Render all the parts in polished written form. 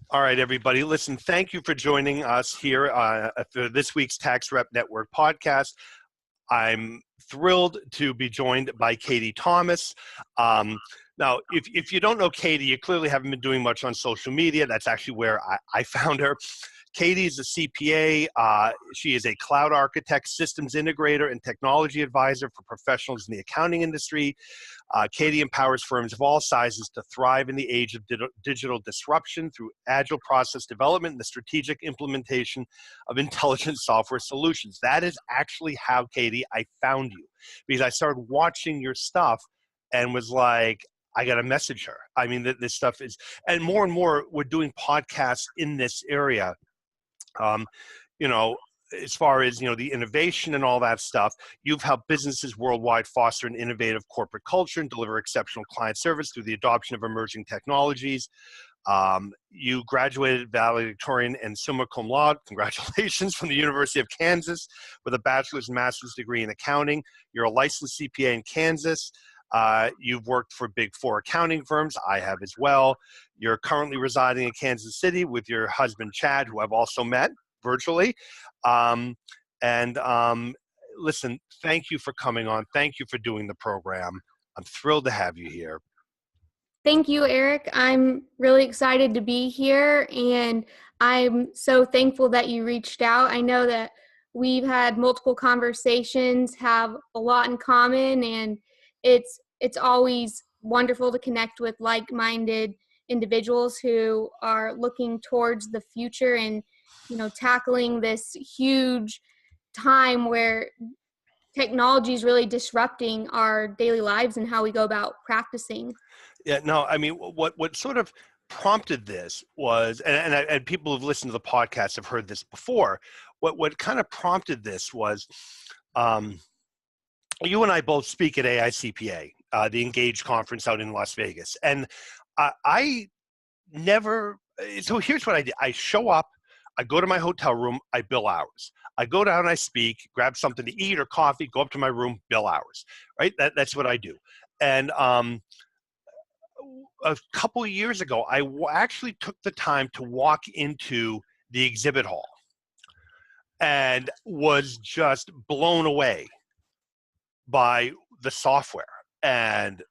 All right, everybody. Listen, thank you for joining us here for this week's Tax Rep Network podcast. I'm thrilled to be joined by Katie Thomas. Now, if you don't know Katie, you clearly haven't been doing much on social media. That's actually where I found her. Katie is a CPA. She is a cloud architect, systems integrator, and technology advisor for professionals in the accounting industry. Katie empowers firms of all sizes to thrive in the age of digital disruption through agile process development and the strategic implementation of intelligent software solutions. That is actually how, Katie, I found you, because I started watching your stuff and was like, I got to message her. I mean, this stuff is, and more, we're doing podcasts in this area. You know, as far as, the innovation and all that stuff, you've helped businesses worldwide foster an innovative corporate culture and deliver exceptional client service through the adoption of emerging technologies. You graduated valedictorian and summa cum laude, congratulations, from the University of Kansas with a bachelor's and master's degree in accounting. You're a licensed CPA in Kansas. You've worked for Big Four accounting firms. I have as well. You're currently residing in Kansas City with your husband, Chad, who I've also met virtually. Listen, thank you for coming on. Thank you for doing the program. I'm thrilled to have you here. Thank you, Eric. I'm really excited to be here, and I'm so thankful that you reached out. I know that we've had multiple conversations, have a lot in common, and it's always wonderful to connect with like-minded individuals who are looking towards the future and, tackling this huge time where technology is really disrupting our daily lives and how we go about practicing. Yeah, no, I mean, what sort of prompted this was, and people who've listened to the podcast have heard this before, what kind of prompted this was, you and I both speak at AICPA, the Engage conference out in Las Vegas. And I never, so here's what I did. I show up, I go to my hotel room, I bill hours. I go down, I speak, grab something to eat or coffee, go up to my room, bill hours, right? That's what I do. And a couple of years ago, I actually took the time to walk into the exhibit hall and was just blown away by the software and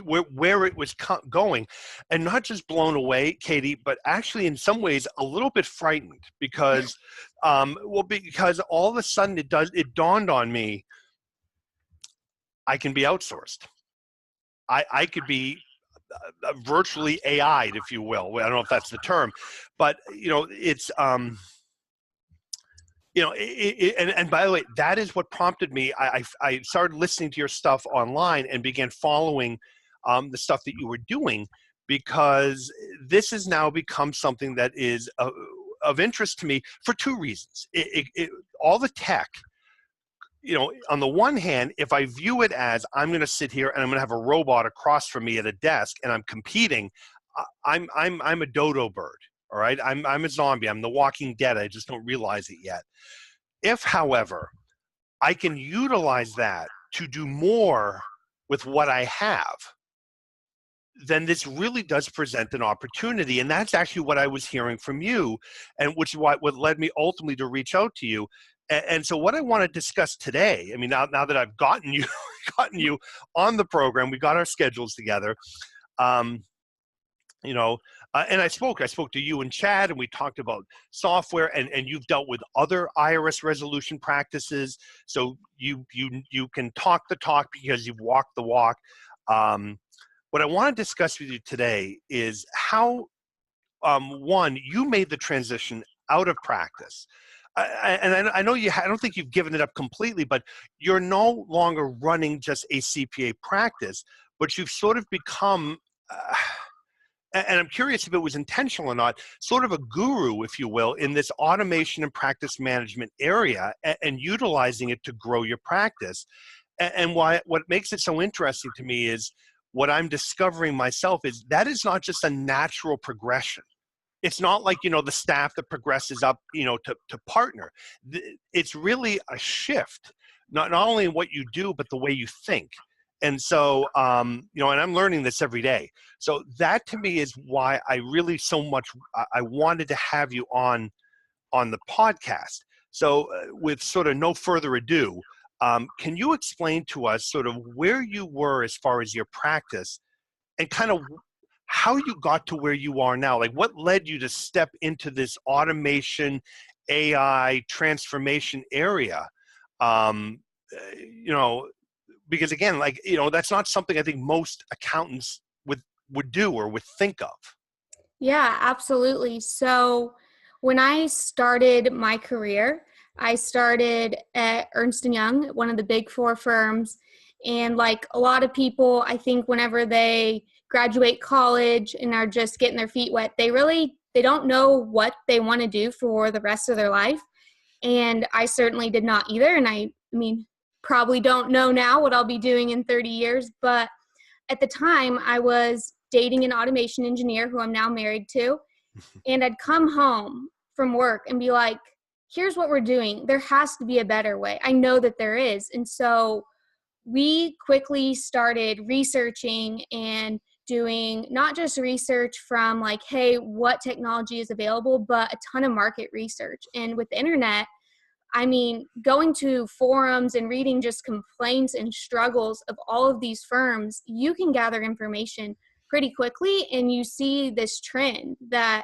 where it was going, and not just blown away, Katie, but actually in some ways a little bit frightened because, because all of a sudden it dawned on me, I can be outsourced. I could be virtually AI'd, if you will. I don't know if that's the term, but it's and by the way, that is what prompted me. I started listening to your stuff online and began following the stuff that you were doing, because this has now become something that is of interest to me for two reasons. All the tech, on the one hand, if I view it as I'm going to sit here and I'm going to have a robot across from me at a desk and I'm competing, I'm a dodo bird. All right, I'm a zombie. I'm the Walking Dead. I just don't realize it yet. If, however, I can utilize that to do more with what I have, then this really does present an opportunity. And that's actually what I was hearing from you, and which is what led me ultimately to reach out to you. And so what I want to discuss today, I mean, now that I've gotten you on the program, we got our schedules together. And I spoke to you and Chad, and we talked about software, and you've dealt with other IRS resolution practices. So you can talk the talk because you've walked the walk. What I want to discuss with you today is how, one, you made the transition out of practice. I know I don't think you've given it up completely, but you're no longer running just a CPA practice, but you've sort of become, and I'm curious if it was intentional or not, sort of a guru, if you will, in this automation and practice management area, and utilizing it to grow your practice. And what makes it so interesting to me is what I'm discovering myself is that is not just a natural progression. It's not like, the staff that progresses up, to partner. It's really a shift, not only in what you do, but the way you think. And so, and I'm learning this every day. So that to me is why I really so much, I wanted to have you on the podcast. So with sort of no further ado, can you explain to us sort of where you were as far as your practice and kind of how you got to where you are now? Like what led you to step into this automation, AI transformation area? Um, because again, that's not something I think most accountants would do or would think of. Yeah, absolutely. So when I started my career, I started at Ernst & Young, one of the big four firms. And like a lot of people, I think whenever they graduate college and are just getting their feet wet, they don't know what they want to do for the rest of their life. And I certainly did not either. And I mean, probably don't know now what I'll be doing in 30 years. But at the time, I was dating an automation engineer who I'm now married to. And I'd come home from work and be like, here's what we're doing. There has to be a better way. I know that there is. And so we quickly started researching and doing not just research from like, hey, what technology is available, but a ton of market research. And with the internet, I mean, going to forums and reading just complaints and struggles of all of these firms, you can gather information pretty quickly. And you see this trend that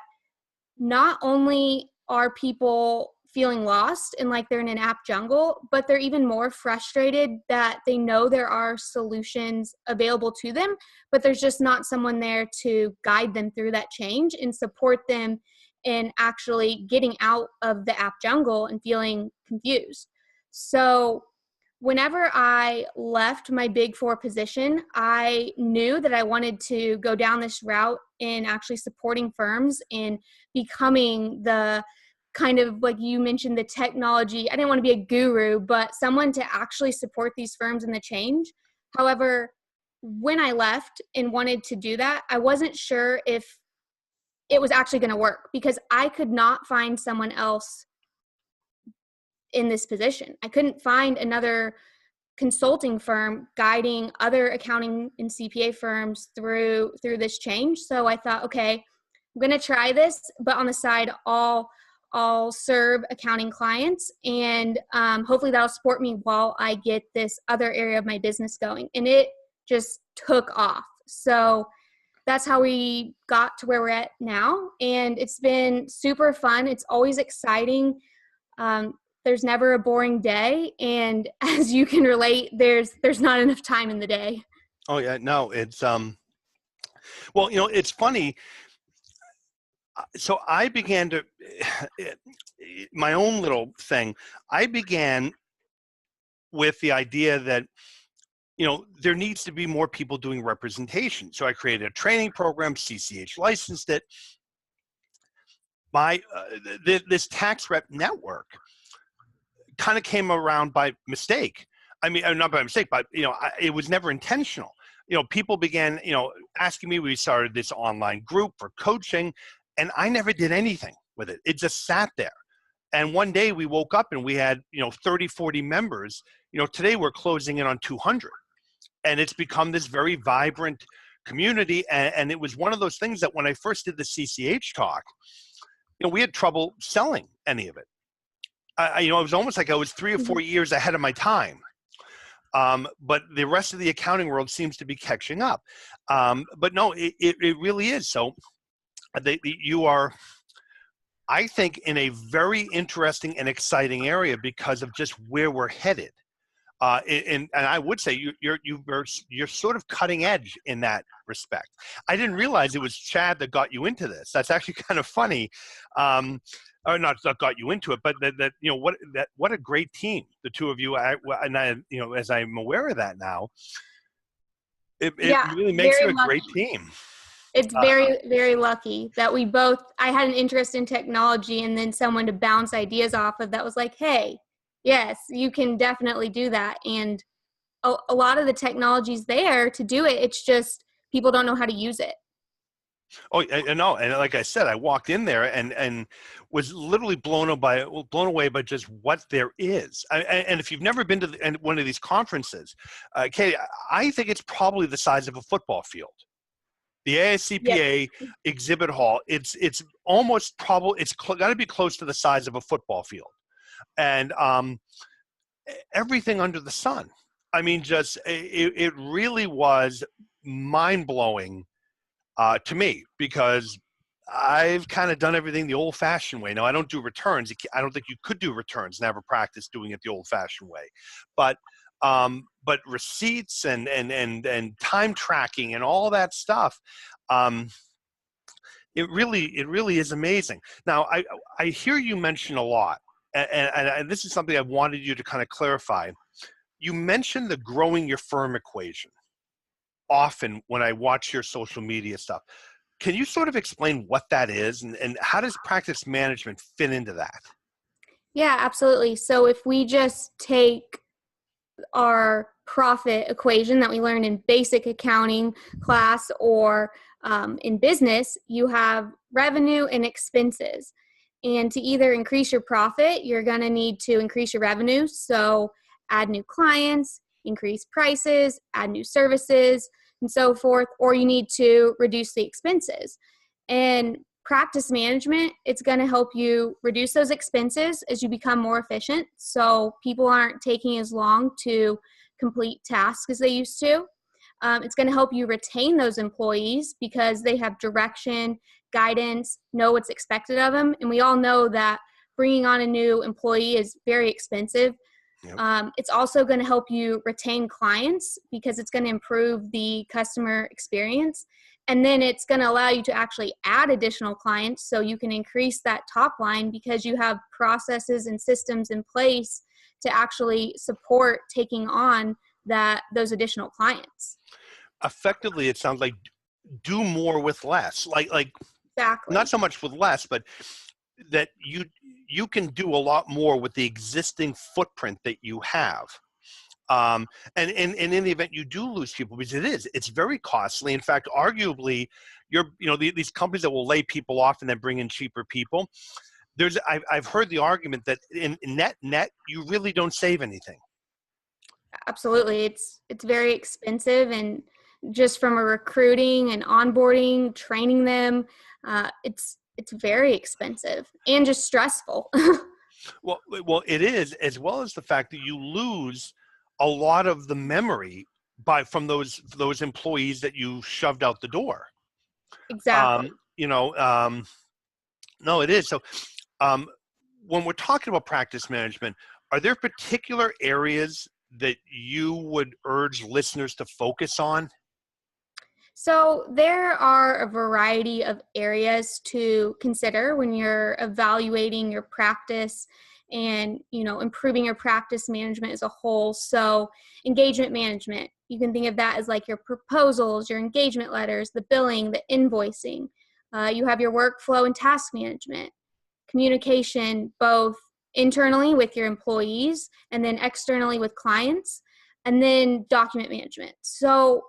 not only are people feeling lost and like they're in an app jungle, but they're even more frustrated that they know there are solutions available to them, but there's just not someone there to guide them through that change and support them in actually getting out of the app jungle and feeling confused. So whenever I left my big four position, I knew that I wanted to go down this route in actually supporting firms and becoming the kind of, like you mentioned, the technology. I didn't want to be a guru, but someone to actually support these firms in the change. However, when I left and wanted to do that, I wasn't sure if it was actually going to work because I could not find someone else in this position. I couldn't find another consulting firm guiding other accounting and CPA firms through this change. So I thought, okay, I'm going to try this, but on the side, I'll serve accounting clients, and hopefully that'll support me while I get this other area of my business going. And it just took off. So that's how we got to where we're at now. And it's been super fun. It's always exciting. There's never a boring day. And as you can relate, there's not enough time in the day. Oh yeah, no, it's, well, it's funny. So I began to, my own little thing, I began with the idea that, there needs to be more people doing representation. So I created a training program, CCH licensed it. This tax rep network kind of came around by mistake. I mean, not by mistake, but, it was never intentional. People began, asking me, we started this online group for coaching, and I never did anything with it. It just sat there. And one day we woke up and we had, 30, 40 members. Today we're closing in on 200. And it's become this very vibrant community. And it was one of those things that when I first did the CCH talk, we had trouble selling any of it. It was almost like I was 3 or 4 years ahead of my time. But the rest of the accounting world seems to be catching up. But no, it really is. So you are, I think, in a very interesting and exciting area because of just where we're headed. And I would say you're sort of cutting edge in that respect. I didn't realize it was Chad that got you into this. That's actually kind of funny. Or not got you into it, but what a great team, the two of you. And I, as I'm aware of that now, it really makes you a great team. It's very, very lucky that I had an interest in technology and then someone to bounce ideas off of that was like, hey, yes, you can definitely do that. And a lot of the technology's there to do it. It's just people don't know how to use it. Oh, I know. And like I said, I walked in there and was literally blown away by just what there is. And if you've never been to one of these conferences, Katie, I think it's probably the size of a football field. The Yes. AICPA exhibit hall, it's almost probably, it's got to be close to the size of a football field. And everything under the sun. I mean, just it really was mind blowing to me, because I've kind of done everything the old-fashioned way. Now, I don't do returns. I don't think you could do returns and have a practice doing it the old-fashioned way. But receipts and time tracking and all that stuff, it really is amazing. Now, I hear you mention a lot, and this is something I wanted you to kind of clarify. You mentioned the growing your firm equation often when I watch your social media stuff. Can you sort of explain what that is, and how does practice management fit into that? Yeah, absolutely. So if we just take our profit equation that we learned in basic accounting class or in business, you have revenue and expenses. And to either increase your profit, you're going to need to increase your revenue. So add new clients, increase prices, add new services, and so forth, or you need to reduce the expenses. And practice management, it's going to help you reduce those expenses as you become more efficient. So people aren't taking as long to complete tasks as they used to. It's going to help you retain those employees because they have direction, guidance, know what's expected of them. And we all know that bringing on a new employee is very expensive. Yep. It's also going to help you retain clients because it's going to improve the customer experience. And then it's going to allow you to actually add additional clients so you can increase that top line because you have processes and systems in place to actually support taking on those additional clients. Effectively, it sounds like do more with less. Like Exactly. not so much with less, but that you can do a lot more with the existing footprint that you have. And in the event you do lose people, because it's very costly. In fact, arguably, these companies that will lay people off and then bring in cheaper people. I've heard the argument that in net you really don't save anything. Absolutely. It's very expensive, and just from a recruiting and onboarding, training them, it's very expensive and just stressful. Well, it is, as well as the fact that you lose a lot of the memory from those employees that you shoved out the door. Exactly. No, it is. So when we're talking about practice management, are there particular areas that you would urge listeners to focus on? So there are a variety of areas to consider when you're evaluating your practice and, improving your practice management as a whole. So engagement management, you can think of that as like your proposals, your engagement letters, the billing, the invoicing. You have your workflow and task management, communication, both internally with your employees and then externally with clients, and then document management. So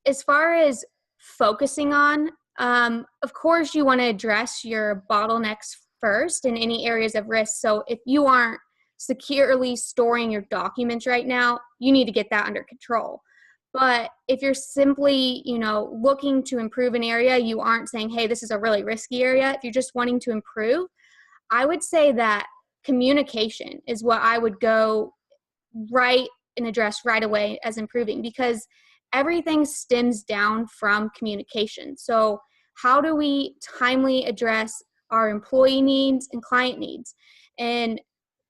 as far as focusing on, of course, you want to address your bottlenecks first in any areas of risk. So if you aren't securely storing your documents right now, you need to get that under control. But if you're simply, looking to improve an area, you aren't saying, hey, this is a really risky area. If you're just wanting to improve, I would say that communication is what I would go right and address right away as improving, because everything stems down from communication. So how do we timely address our employee needs and client needs? And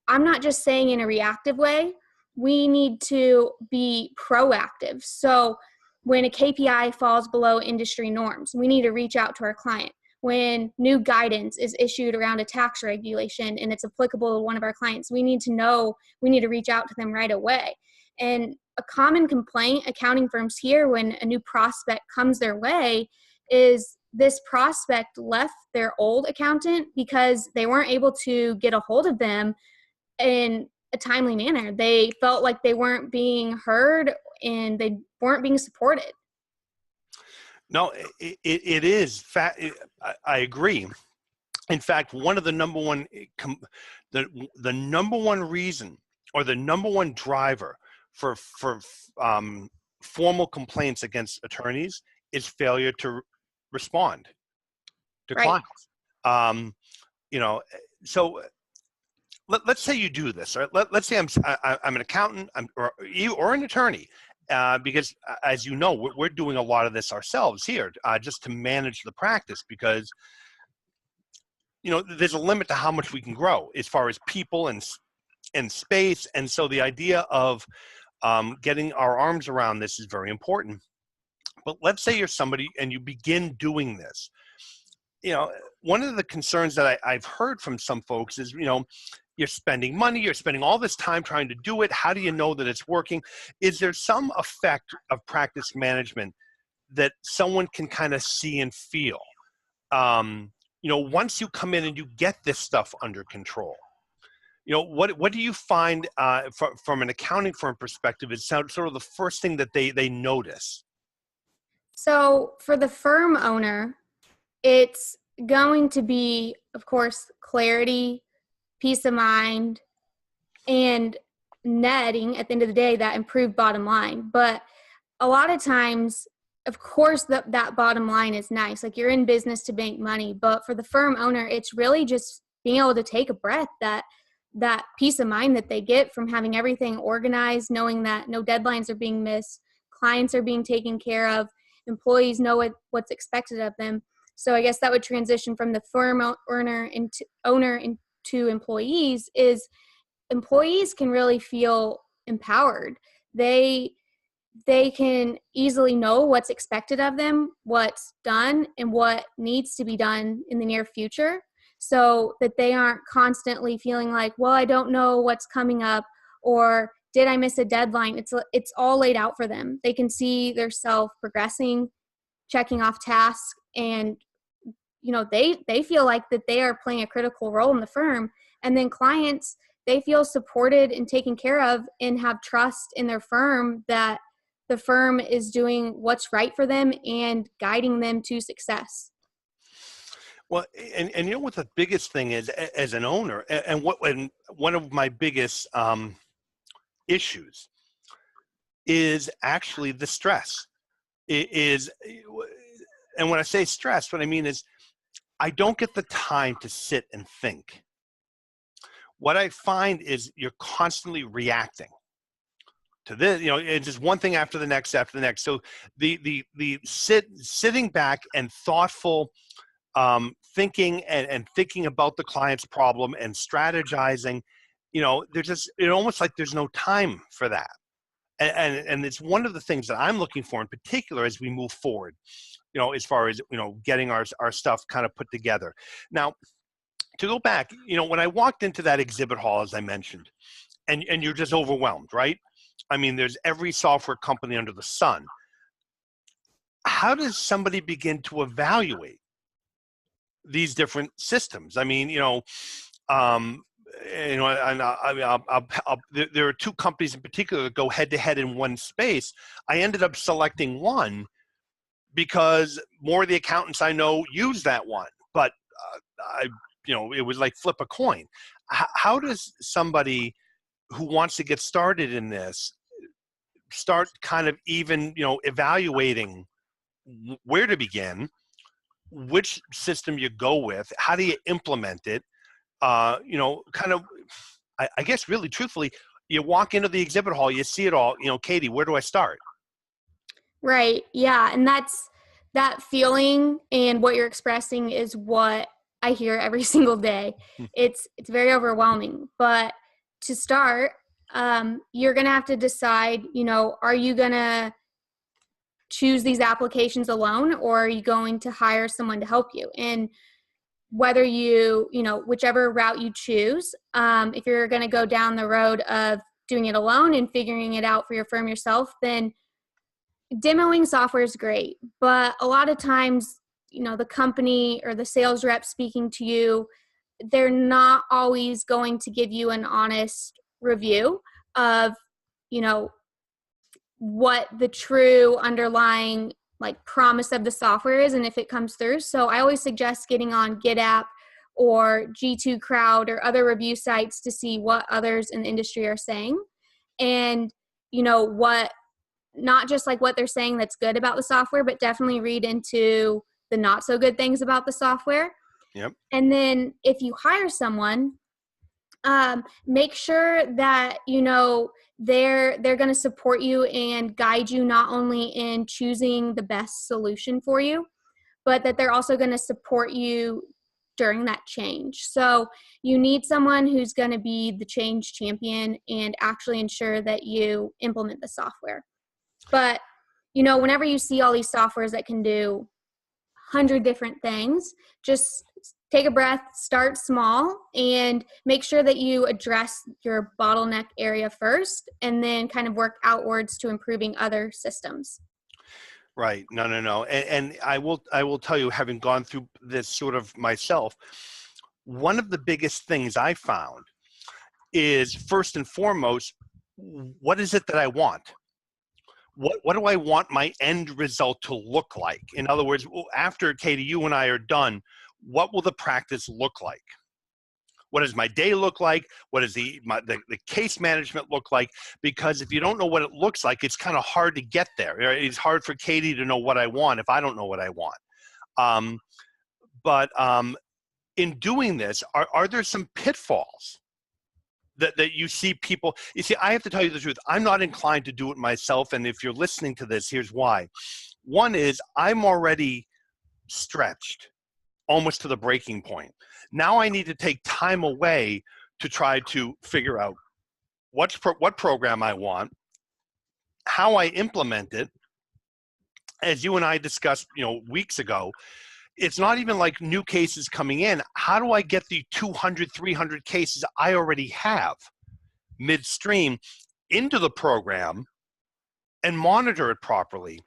I'm not just saying in a reactive way. We need to be proactive. So when a KPI falls below industry norms, we need to reach out to our client. When new guidance is issued around a tax regulation and it's applicable to one of our clients, we need to reach out to them right away. And a common complaint accounting firms hear when a new prospect comes their way is this prospect left their old accountant because they weren't able to get a hold of them in a timely manner. They felt like they weren't being heard and they weren't being supported. No, it is. I agree. In fact, one of the number one, the number one reason or the number one driver for formal complaints against attorneys is failure to respond to Right. clients. Um, you know, so let's say you do this. Right? Let's say I'm an accountant, or an attorney, because as you know, we're doing a lot of this ourselves here, just to manage the practice, because there's a limit to how much we can grow as far as people and space. And so the idea of getting our arms around this is very important. But let's say you're somebody and you begin doing this. One of the concerns that I've heard from some folks is, you're spending money, you're spending all this time trying to do it. How do you know that it's working? Is there some effect of practice management that someone can kind of see and feel? Once you come in and you get this stuff under control, what do you find from an accounting firm perspective is sort of the first thing that they notice? So for the firm owner, it's going to be, of course, clarity, peace of mind, and netting at the end of the day, that improved bottom line. But a lot of times, of course, that bottom line is nice. Like, you're in business to make money, but for the firm owner, it's really just being able to take a breath, that peace of mind that they get from having everything organized, knowing that no deadlines are being missed, clients are being taken care of, employees know what's expected of them. So I guess that would transition from the firm owner into employees. Is employees can really feel empowered. They can easily know what's expected of them, what's done, and what needs to be done in the near future, so that they aren't constantly feeling like, well, I don't know what's coming up, or did I miss a deadline? It's all laid out for them. They can see their self progressing, checking off tasks, and they feel like that they are playing a critical role in the firm. And then clients, they feel supported and taken care of and have trust in their firm, that the firm is doing what's right for them and guiding them to success. Well, and what the biggest thing is as an owner, and one of my biggest issues is actually the stress. And when I say stress, what I mean is I don't get the time to sit and think. What I find is you're constantly reacting to this, it's just one thing after the next, after the next. So the sitting back and thoughtful thinking and thinking about the client's problem and strategizing, there's just, almost like there's no time for that. And it's one of the things that I'm looking for in particular as we move forward, as far as, getting our stuff kind of put together. Now, to go back, when I walked into that exhibit hall, as I mentioned, and you're just overwhelmed, right? I mean, there's every software company under the sun. How does somebody begin to evaluate these different systems? I mean, there are two companies in particular that go head to head in one space. I ended up selecting one because more of the accountants I know use that one, but it was like flip a coin. How does somebody who wants to get started in this start kind of even, evaluating where to begin, which system you go with, how do you implement it? Kind of, I guess really truthfully, you walk into the exhibit hall, you see it all, Katie, where do I start? Right. Yeah. And that feeling and what you're expressing is what I hear every single day. It's very overwhelming. But to start, you're going to have to decide, are you going to choose these applications alone, or are you going to hire someone to help you? And whether whichever route you choose, if you're going to go down the road of doing it alone and figuring it out for your firm yourself, then demoing software is great. But a lot of times, the company or the sales rep speaking to you, they're not always going to give you an honest review of, what the true underlying like promise of the software is and if it comes through. So I always suggest getting on GitApp or G2 Crowd or other review sites to see what others in the industry are saying. And, what, not just like what they're saying that's good about the software, but definitely read into the not so good things about the software. Yep. And then if you hire someone, make sure that, they're going to support you and guide you not only in choosing the best solution for you, but that they're also going to support you during that change. So you need someone who's going to be the change champion and actually ensure that you implement the software. But, whenever you see all these softwares that can do 100 different things, just take a breath, start small, and make sure that you address your bottleneck area first, and then kind of work outwards to improving other systems. Right. No. And I will tell you, having gone through this sort of myself, one of the biggest things I found is, first and foremost, what is it that I want? What do I want my end result to look like? In other words, after, Katie, you and I are done, what will the practice look like? What does my day look like? What does the case management look like? Because if you don't know what it looks like, it's kind of hard to get there. It's hard for Katie to know what I want if I don't know what I want. But in doing this, are there some pitfalls that you see people? You see, I have to tell you the truth. I'm not inclined to do it myself. And if you're listening to this, here's why. One is I'm already stretched almost to the breaking point. Now I need to take time away to try to figure out what program I want, how I implement it. As you and I discussed, weeks ago, it's not even like new cases coming in. How do I get the 200, 300 cases I already have midstream into the program and monitor it properly?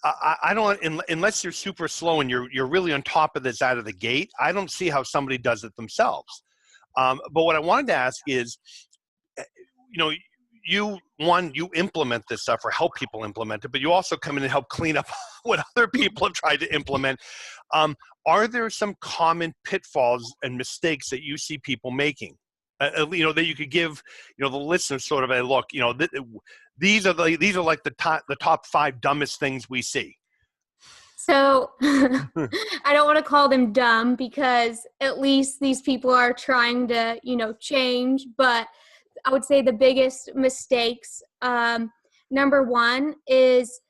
I don't, unless you're super slow and you're really on top of this out of the gate, I don't see how somebody does it themselves. But what I wanted to ask is, you implement this stuff or help people implement it, but you also come in and help clean up what other people have tried to implement. Are there some common pitfalls and mistakes that you see people making? That you could give, the listeners sort of a look. These are like the top 5 dumbest things we see. So I don't want to call them dumb because at least these people are trying to, change. But I would say the biggest mistakes, number one is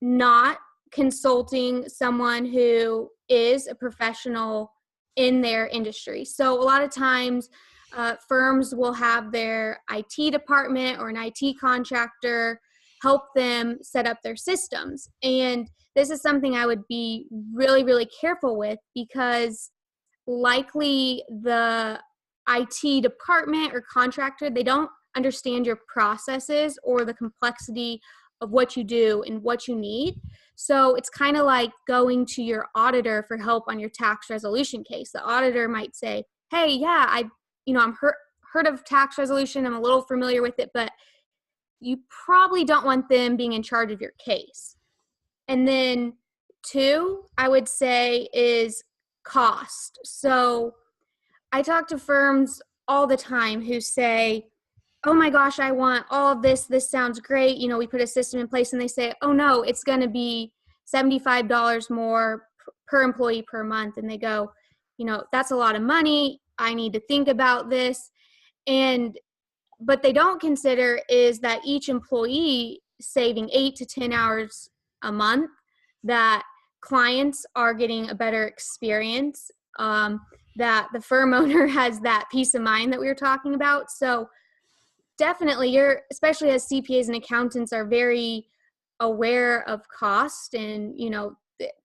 not consulting someone who is a professional in their industry. So a lot of times firms will have their IT department or an IT contractor help them set up their systems. And this is something I would be really, really careful with because likely the IT department or contractor, they don't understand your processes or the complexity of what you do and what you need. So it's kind of like going to your auditor for help on your tax resolution case. The auditor might say, hey, yeah, I'm heard of tax resolution. I'm a little familiar with it, but you probably don't want them being in charge of your case. And then 2, I would say, is cost. So I talk to firms all the time who say, oh my gosh, I want all of this. This sounds great. We put a system in place and they say, oh no, it's going to be $75 more per employee per month. And they go, that's a lot of money. I need to think about this. And what they don't consider is that each employee saving 8 to 10 hours a month, that clients are getting a better experience, that the firm owner has that peace of mind that we were talking about. So definitely especially as CPAs and accountants are very aware of cost and,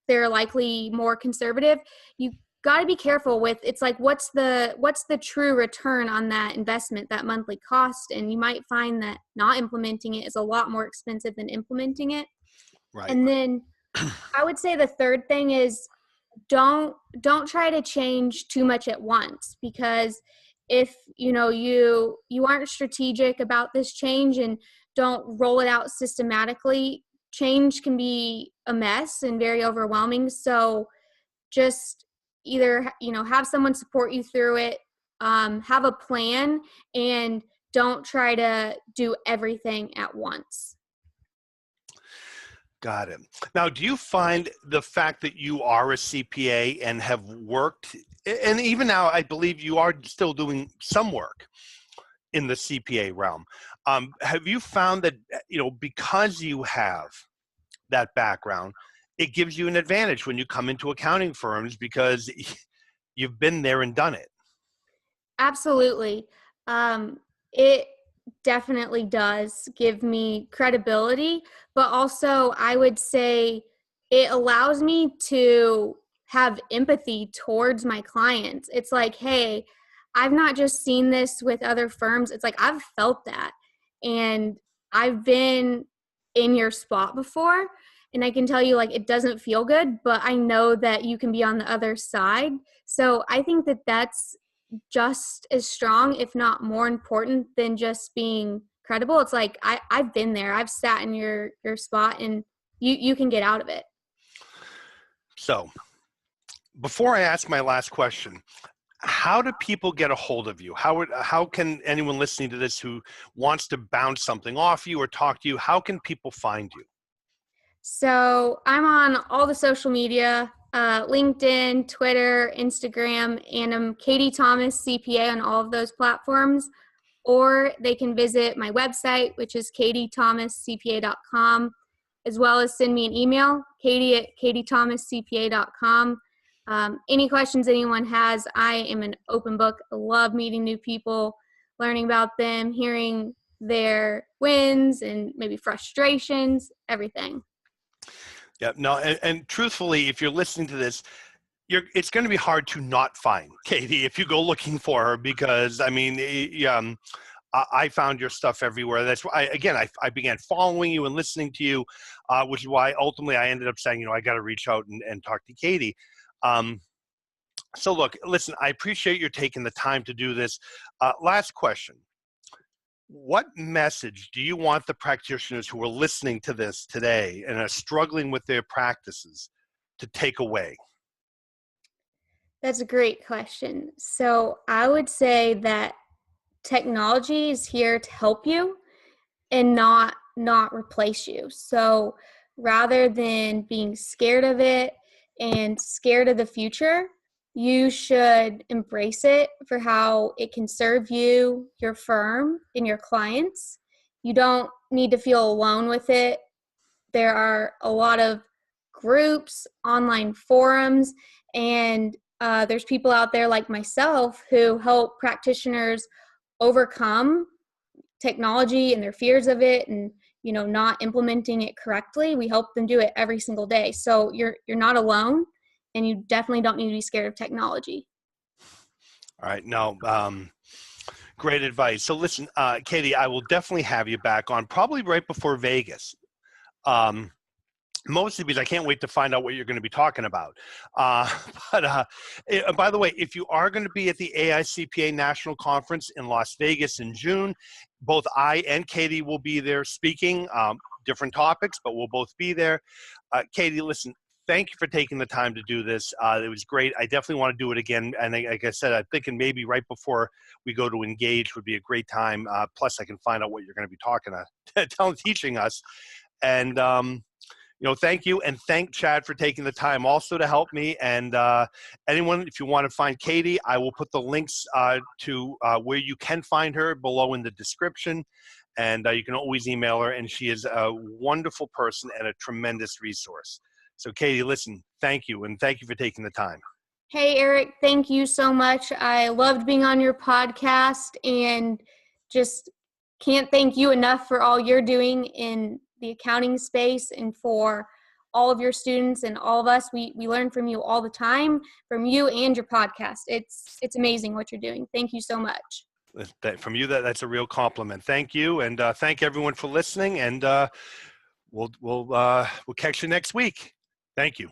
they're likely more conservative. You got to be careful with, it's like, what's the true return on that investment, that monthly cost? And you might find that not implementing it is a lot more expensive than implementing it. Right. And then I would say the third thing is don't try to change too much at once, because if you aren't strategic about this change and don't roll it out systematically, change can be a mess and very overwhelming. So just either, have someone support you through it, have a plan, and don't try to do everything at once. Got it. Now, do you find the fact that you are a CPA and have worked, and even now I believe you are still doing some work in the CPA realm, have you found that, because you have that background, it gives you an advantage when you come into accounting firms because you've been there and done it? Absolutely. It definitely does give me credibility, but also I would say it allows me to have empathy towards my clients. It's like, hey, I've not just seen this with other firms. It's like I've felt that. And I've been in your spot before. And I can tell you, like, it doesn't feel good, but I know that you can be on the other side. So I think that that's just as strong, if not more important than just being credible. It's like I've been there. I've sat in your spot, and you can get out of it. So before I ask my last question, how do people get a hold of you? How can anyone listening to this who wants to bounce something off you or talk to you, how can people find you? So I'm on all the social media, LinkedIn, Twitter, Instagram, and I'm Katie Thomas CPA on all of those platforms. Or they can visit my website, which is katiethomascpa.com, as well as send me an email, katie@katiethomascpa.com. Any questions anyone has, I am an open book. I love meeting new people, learning about them, hearing their wins and maybe frustrations, everything. Yeah, no, and truthfully, if you're listening to this, it's going to be hard to not find Katie if you go looking for her, because I mean, I found your stuff everywhere. That's why, I began following you and listening to you, which is why ultimately I ended up saying, I got to reach out and talk to Katie. So look, listen, I appreciate your taking the time to do this. Last question. What message do you want the practitioners who are listening to this today and are struggling with their practices to take away? That's a great question. So I would say that technology is here to help you and not replace you. So rather than being scared of it and scared of the future, you should embrace it for how it can serve you, your firm, and your clients. You don't need to feel alone with it. There are a lot of groups, online forums, and there's people out there like myself who help practitioners overcome technology and their fears of it, and not implementing it correctly. We help them do it every single day. So you're not alone, and you definitely don't need to be scared of technology. All right. No, great advice. So listen, Katie, I will definitely have you back on probably right before Vegas. Mostly because I can't wait to find out what you're going to be talking about. But by the way, if you are going to be at the AICPA National Conference in Las Vegas in June, both I and Katie will be there speaking, different topics, but we'll both be there. Katie, listen, thank you for taking the time to do this. It was great. I definitely want to do it again. And like I said, I'm thinking maybe right before we go to Engage would be a great time. Plus, I can find out what you're going to be teaching us. And thank you, and thank Chad for taking the time also to help me. And anyone, if you want to find Katie, I will put the links to where you can find her below in the description. And you can always email her, and she is a wonderful person and a tremendous resource. So Katie, listen, thank you, and thank you for taking the time. Hey, Eric, thank you so much. I loved being on your podcast, and just can't thank you enough for all you're doing in the accounting space and for all of your students and all of us. We learn from you all the time, from you and your podcast. It's amazing what you're doing. Thank you so much. From you, that's a real compliment. Thank you, and thank everyone for listening. And we'll catch you next week. Thank you.